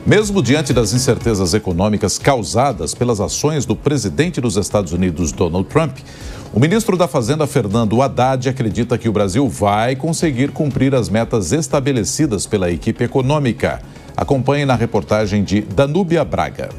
Mesmo diante das incertezas econômicas causadas pelas ações do presidente dos Estados Unidos, Donald Trump, o ministro da Fazenda, Fernando Haddad, acredita que o Brasil vai conseguir cumprir as metas estabelecidas pela equipe econômica. Acompanhe na reportagem de Danúbia Braga.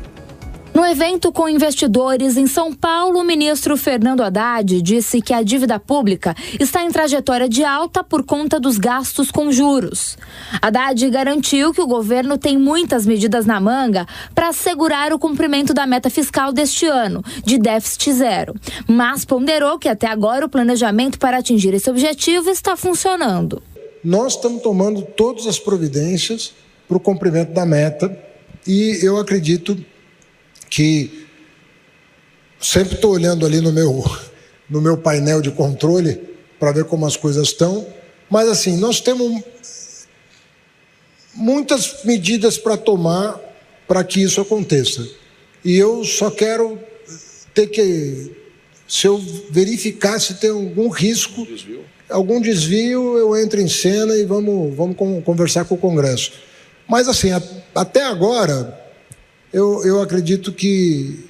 No evento com investidores em São Paulo, o ministro Fernando Haddad disse que a dívida pública está em trajetória de alta por conta dos gastos com juros. Haddad garantiu que o governo tem muitas medidas na manga para assegurar o cumprimento da meta fiscal deste ano, de déficit zero, mas ponderou que até agora o planejamento para atingir esse objetivo está funcionando. Nós estamos tomando todas as providências para o cumprimento da meta e eu acredito que sempre estou olhando ali no meu painel de controle para ver como as coisas estão, mas assim, nós temos muitas medidas para tomar para que isso aconteça. E eu só quero ter que, se eu verificar se tem algum risco, algum desvio, eu entro em cena e vamos conversar com o Congresso. Mas assim, até agora, eu acredito que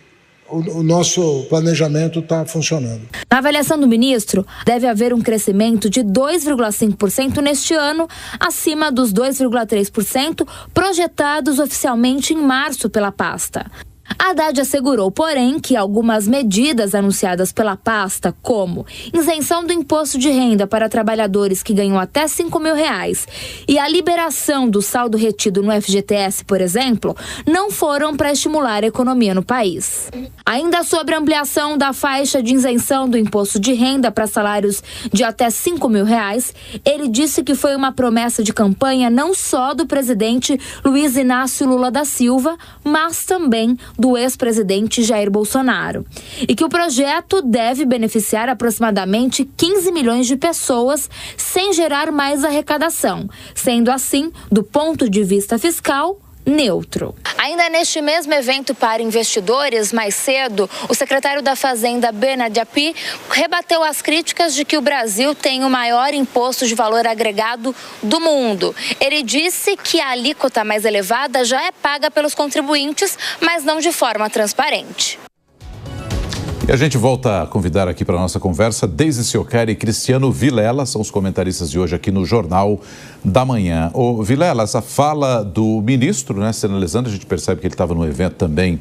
o nosso planejamento está funcionando. Na avaliação do ministro, deve haver um crescimento de 2,5% neste ano, acima dos 2,3% projetados oficialmente em março pela pasta. Haddad assegurou, porém, que algumas medidas anunciadas pela pasta, como isenção do imposto de renda para trabalhadores que ganham até R$5 mil e a liberação do saldo retido no FGTS, por exemplo, não foram para estimular a economia no país. Ainda sobre a ampliação da faixa de isenção do imposto de renda para salários de até R$5 mil, ele disse que foi uma promessa de campanha não só do presidente Luiz Inácio Lula da Silva, mas também do ex-presidente Jair Bolsonaro. E que o projeto deve beneficiar aproximadamente 15 milhões de pessoas sem gerar mais arrecadação, sendo assim, do ponto de vista fiscal, neutro. Ainda neste mesmo evento para investidores, mais cedo, o secretário da Fazenda, Bernard Api, rebateu as críticas de que o Brasil tem o maior imposto de valor agregado do mundo. Ele disse que a alíquota mais elevada já é paga pelos contribuintes, mas não de forma transparente. E a gente volta a convidar aqui para a nossa conversa Deise Ciocari e Cristiano Vilela, são os comentaristas de hoje aqui no Jornal da Manhã. Ô, Vilela, essa fala do ministro, né, sinalizando, a gente percebe que ele estava no evento também,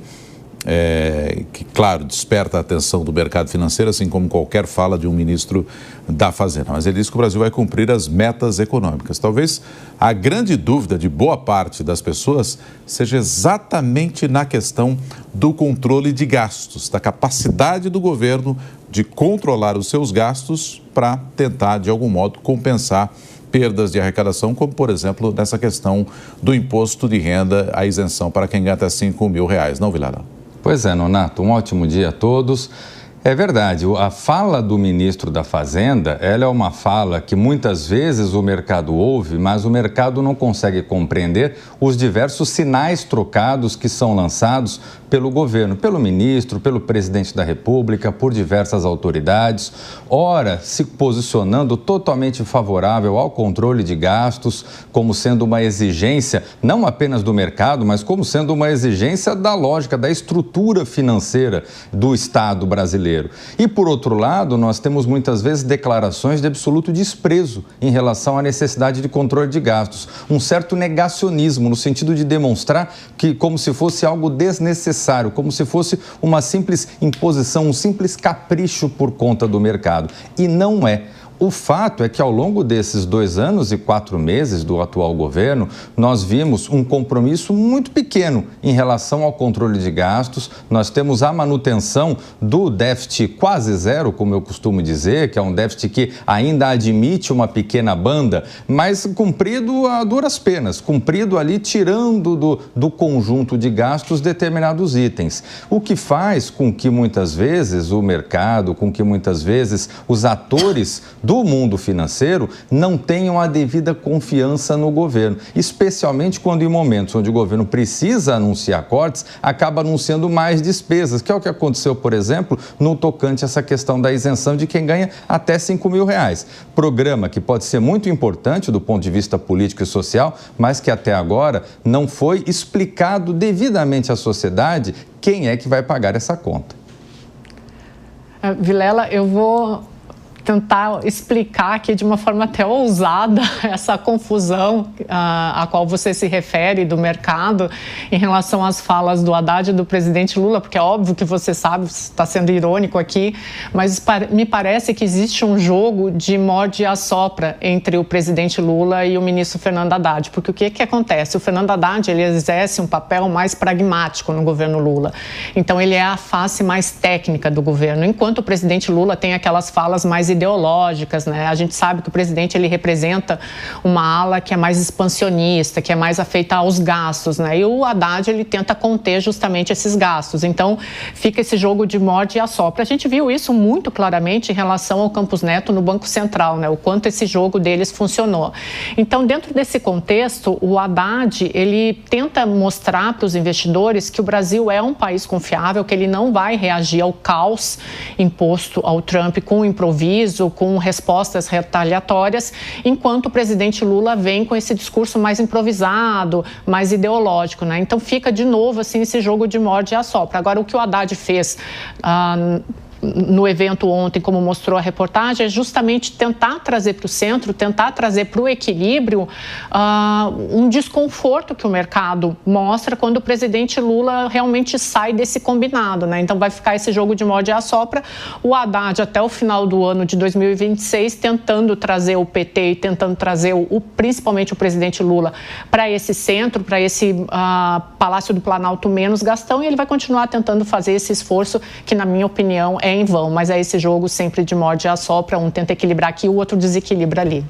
que, claro, desperta a atenção do mercado financeiro, assim como qualquer fala de um ministro da Fazenda. Mas ele diz que o Brasil vai cumprir as metas econômicas. Talvez a grande dúvida de boa parte das pessoas seja exatamente na questão do controle de gastos, da capacidade do governo de controlar os seus gastos para tentar, de algum modo, compensar perdas de arrecadação, como, por exemplo, nessa questão do imposto de renda, a isenção para quem ganha até R$5 mil, não, Vilela? Pois é, Nonato, um ótimo dia a todos. É verdade, a fala do ministro da Fazenda, ela é uma fala que muitas vezes o mercado ouve, mas o mercado não consegue compreender os diversos sinais trocados que são lançados pelo governo, pelo ministro, pelo presidente da República, por diversas autoridades, ora se posicionando totalmente favorável ao controle de gastos, como sendo uma exigência não apenas do mercado, mas como sendo uma exigência da lógica, da estrutura financeira do Estado brasileiro. E, por outro lado, nós temos muitas vezes declarações de absoluto desprezo em relação à necessidade de controle de gastos, um certo negacionismo no sentido de demonstrar que como se fosse algo desnecessário, como se fosse uma simples imposição, um simples capricho por conta do mercado. E não é. O fato é que ao longo desses 2 anos e 4 meses do atual governo, nós vimos um compromisso muito pequeno em relação ao controle de gastos. Nós temos a manutenção do déficit quase zero, como eu costumo dizer, que é um déficit que ainda admite uma pequena banda, mas cumprido a duras penas, cumprido ali tirando do conjunto de gastos determinados itens. O que faz com que muitas vezes o mercado, com que muitas vezes os atores do do mundo financeiro não tenham a devida confiança no governo, especialmente quando em momentos onde o governo precisa anunciar cortes, acaba anunciando mais despesas, que é o que aconteceu, por exemplo, no tocante a essa questão da isenção de quem ganha até R$5 mil. Programa que pode ser muito importante do ponto de vista político e social, mas que até agora não foi explicado devidamente à sociedade quem é que vai pagar essa conta. Vilela, eu vou tentar explicar aqui de uma forma até ousada essa confusão a qual você se refere do mercado em relação às falas do Haddad e do presidente Lula, porque é óbvio que você sabe, você está sendo irônico aqui, mas me parece que existe um jogo de morde e assopra entre o presidente Lula e o ministro Fernando Haddad, porque o que acontece? O Fernando Haddad, ele exerce um papel mais pragmático no governo Lula, então ele é a face mais técnica do governo, enquanto o presidente Lula tem aquelas falas mais ideológicas, né? A gente sabe que o presidente, ele representa uma ala que é mais expansionista, que é mais afeita aos gastos, né? E o Haddad, ele tenta conter justamente esses gastos. Então, fica esse jogo de morde e assopra. A gente viu isso muito claramente em relação ao Campos Neto no Banco Central, né? O quanto esse jogo deles funcionou. Então, dentro desse contexto, o Haddad, ele tenta mostrar para os investidores que o Brasil é um país confiável, que ele não vai reagir ao caos imposto ao Trump com improviso, com respostas retaliatórias, enquanto o presidente Lula vem com esse discurso mais improvisado, mais ideológico, né? Então fica de novo assim esse jogo de morde e assopra. Agora, o que o Haddad fez no evento ontem, como mostrou a reportagem, é justamente tentar trazer para o centro, tentar trazer para o equilíbrio um desconforto que o mercado mostra quando o presidente Lula realmente sai desse combinado, né? Então vai ficar esse jogo de morde e assopra, o Haddad até o final do ano de 2026 tentando trazer o PT e tentando trazer principalmente o presidente Lula para esse centro, para esse Palácio do Planalto menos Gastão, e ele vai continuar tentando fazer esse esforço que, na minha opinião, é em vão, mas é esse jogo sempre de morde e assopra, um tenta equilibrar aqui, o outro desequilibra ali.